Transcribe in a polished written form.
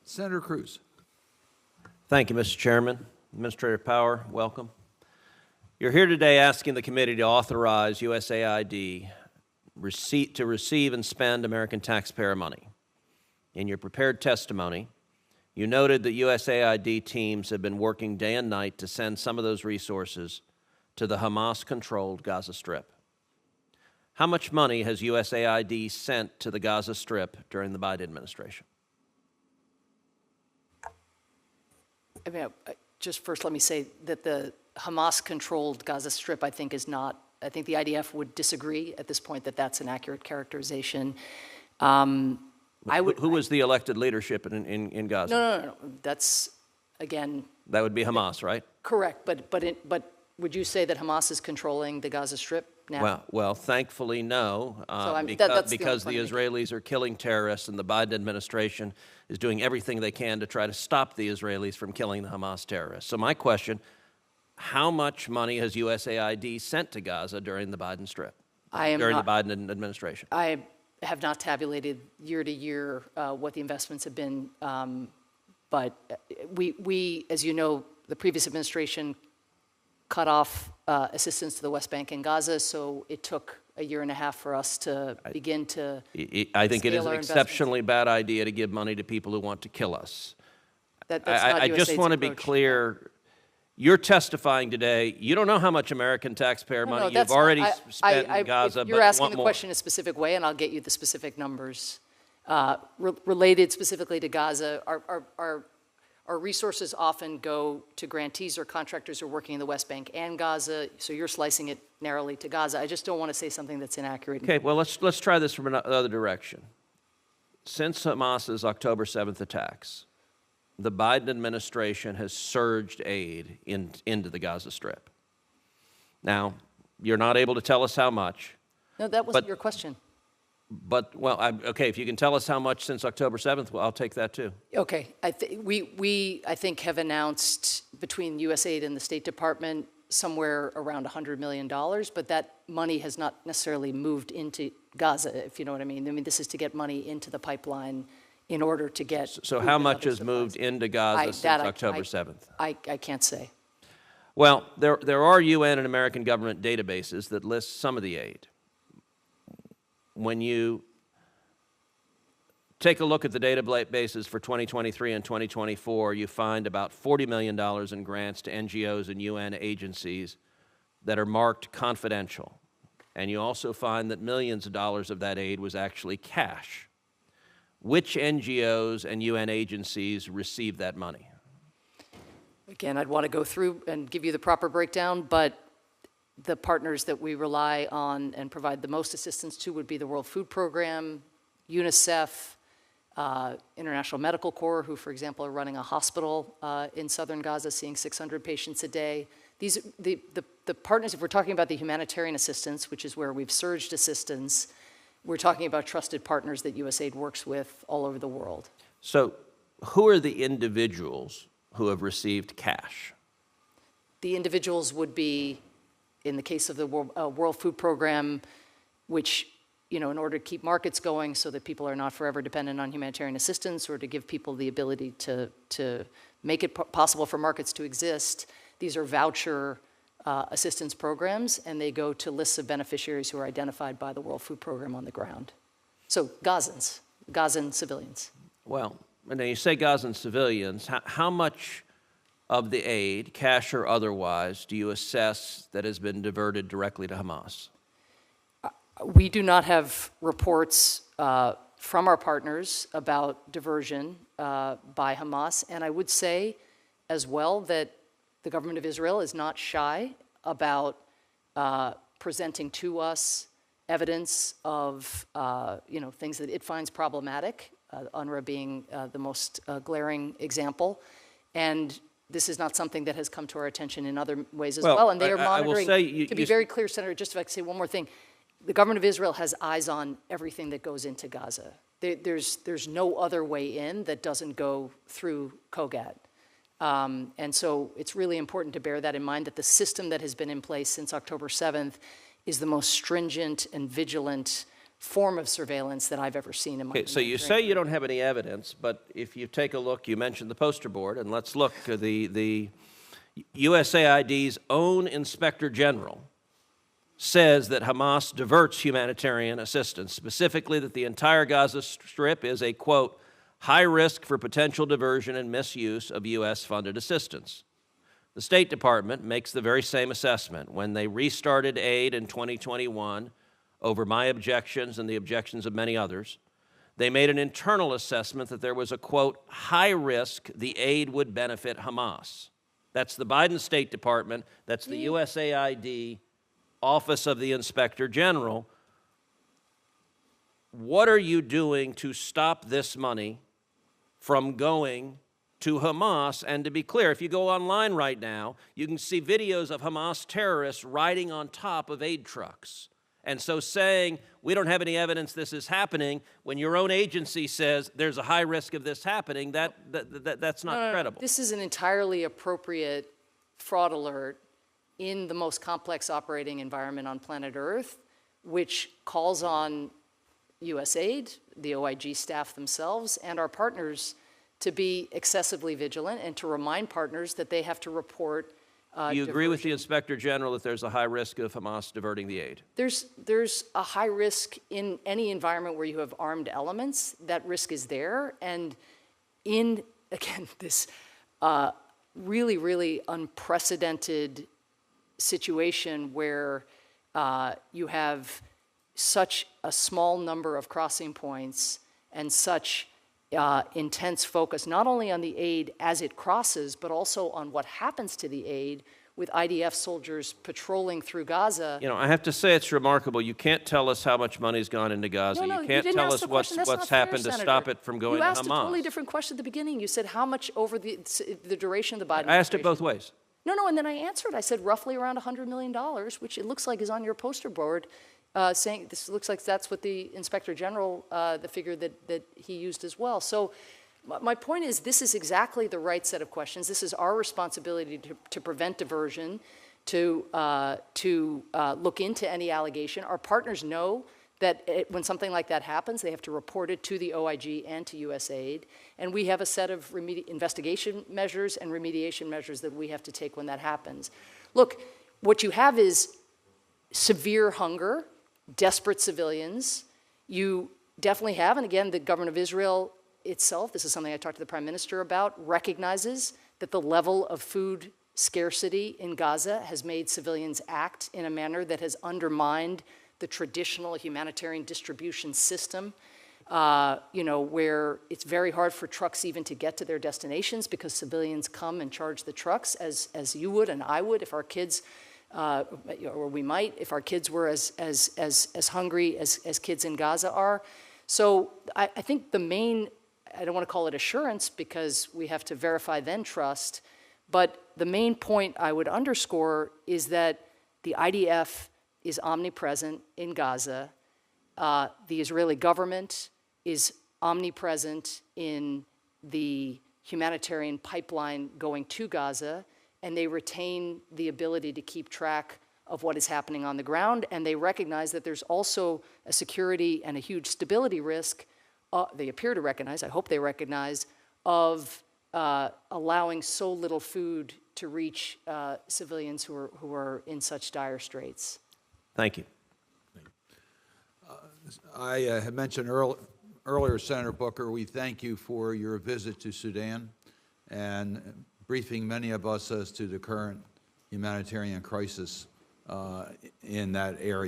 Senator Cruz. Thank you, Mr. Chairman. Administrator Power, welcome. You're here today asking the committee to authorize USAID to receive and spend American taxpayer money. In your prepared testimony, you noted that USAID teams have been working day and night to send some of those resources to the Hamas-controlled Gaza Strip. How much money has USAID sent to the Gaza Strip during the Biden administration? I mean, just first let me say that the Hamas-controlled Gaza Strip, I think, is not, I think the IDF would disagree at this point that that's an accurate characterization. Who was the elected leadership in Gaza? No. That's, again... That would be Hamas, right? Correct, but would you say that Hamas is controlling the Gaza Strip now? Well, thankfully, no, because the Israelis are killing terrorists, and the Biden administration is doing everything they can to try to stop the Israelis from killing the Hamas terrorists. So my question, how much money has USAID sent to Gaza during the Biden Strip, during the Biden administration? I have not tabulated year to year what the investments have been, but we, as you know, the previous administration cut off assistance to the West Bank and Gaza, so it took a year and a half for us to begin to I think it is an exceptionally bad idea to give money to people who want to kill us. I just want to be clear. You're testifying today. You don't know how much American taxpayer money you've already spent in Gaza, you're asking the question in a specific way, and I'll get you the specific numbers. Related specifically to Gaza, our resources often go to grantees or contractors who are working in the West Bank and Gaza, so you're slicing it narrowly to Gaza. I just don't want to say something that's inaccurate. Okay, well, let's try this from another direction. Since Hamas's October 7th attacks, the Biden administration has surged aid into the Gaza Strip. Now, you're not able to tell us how much. No, that wasn't your question. But, well, okay, if you can tell us how much since October 7th, well, I'll take that too. Okay. We I think, have announced between USAID and the State Department somewhere around $100 million, but that money has not necessarily moved into Gaza, if you know what I mean. I mean, this is to get money into the pipeline in order to get... So how much has moved into Gaza since October 7th? I can't say. Well, there are UN and American government databases that list some of the aid. When you take a look at the databases for 2023 and 2024, you find about $40 million in grants to NGOs and UN agencies that are marked confidential. And you also find that millions of dollars of that aid was actually cash. Which NGOs and UN agencies received that money? Again, I'd want to go through and give you the proper breakdown, but the partners that we rely on and provide the most assistance to would be the World Food Program, UNICEF, International Medical Corps, who, for example, are running a hospital in southern Gaza, seeing 600 patients a day. The partners, if we're talking about the humanitarian assistance, which is where we've surged assistance, we're talking about trusted partners that USAID works with all over the world. So who are the individuals who have received cash? The individuals would be, in the case of the World Food Program, which, you know, in order to keep markets going so that people are not forever dependent on humanitarian assistance, or to give people the ability to make it possible for markets to exist, these are voucher assistance programs, and they go to lists of beneficiaries who are identified by the World Food Program on the ground. So Gazan civilians. Well, when you say Gazan civilians, how much of the aid, cash or otherwise, do you assess that has been diverted directly to Hamas? We do not have reports from our partners about diversion by Hamas, and I would say as well that the government of Israel is not shy about presenting to us evidence of things that it finds problematic, UNRWA being the most glaring example, and this is not something that has come to our attention in other ways as well, and they are monitoring. I will say to be very clear, Senator, just if I could say one more thing, the government of Israel has eyes on everything that goes into Gaza. There's no other way in that doesn't go through COGAT. And so it's really important to bear that in mind, that the system that has been in place since October 7th is the most stringent and vigilant form of surveillance that I've ever seen in my Okay, so you say you don't have any evidence, but if you take a look, you mentioned the poster board, and let's look at the USAID's own Inspector General says that Hamas diverts humanitarian assistance, specifically that the entire Gaza Strip is a, quote, high risk for potential diversion and misuse of U.S.-funded assistance. The State Department makes the very same assessment. When they restarted aid in 2021, over my objections and the objections of many others, they made an internal assessment that there was a, quote, high risk the aid would benefit Hamas. That's the Biden State Department, that's the USAID Office of the Inspector General. What are you doing to stop this money from going to Hamas? And to be clear, if you go online right now, you can see videos of Hamas terrorists riding on top of aid trucks. And so saying, we don't have any evidence this is happening, when your own agency says there's a high risk of this happening, that's not credible. This is an entirely appropriate fraud alert in the most complex operating environment on planet Earth, which calls on USAID, the OIG staff themselves, and our partners to be excessively vigilant and to remind partners that they have to report Do you agree with the Inspector General that there's a high risk of Hamas diverting the aid? There's a high risk in any environment where you have armed elements. That risk is there. And in, again, this really, really unprecedented situation where you have such a small number of crossing points and such intense focus, not only on the aid as it crosses, but also on what happens to the aid, with IDF soldiers patrolling through Gaza. You know, I have to say it's remarkable. You can't tell us how much money's gone into Gaza. No, you can't tell us what's happened to stop it from going to Hamas. You asked a totally different question at the beginning. You said how much over the duration of the Biden I asked it both ways. No, and then I answered. I said roughly around $100 million, which it looks like is on your poster board, saying this looks like that's what the Inspector General, the figure that he used as well. So my point is this is exactly the right set of questions. This is our responsibility to prevent diversion, to look into any allegation. Our partners know that when something like that happens, they have to report it to the OIG and to USAID. And we have a set of investigation measures and remediation measures that we have to take when that happens. Look, what you have is severe hunger, desperate civilians. You definitely have, and again, the government of Israel itself, this is something I talked to the Prime Minister about, recognizes that the level of food scarcity in Gaza has made civilians act in a manner that has undermined the traditional humanitarian distribution system, where it's very hard for trucks even to get to their destinations because civilians come and charge the trucks, as you would and I would if our kids, or we might, if our kids were as hungry as kids in Gaza are. So I think the main, I don't want to call it assurance because we have to verify then trust, but the main point I would underscore is that the IDF is omnipresent in Gaza. The Israeli government is omnipresent in the humanitarian pipeline going to Gaza, and they retain the ability to keep track of what is happening on the ground, and they recognize that there's also a security and a huge stability risk, they appear to recognize, I hope they recognize, of allowing so little food to reach civilians who are in such dire straits. Thank you. I had mentioned earlier, Senator Booker, we thank you for your visit to Sudan and briefing many of us as to the current humanitarian crisis in that area.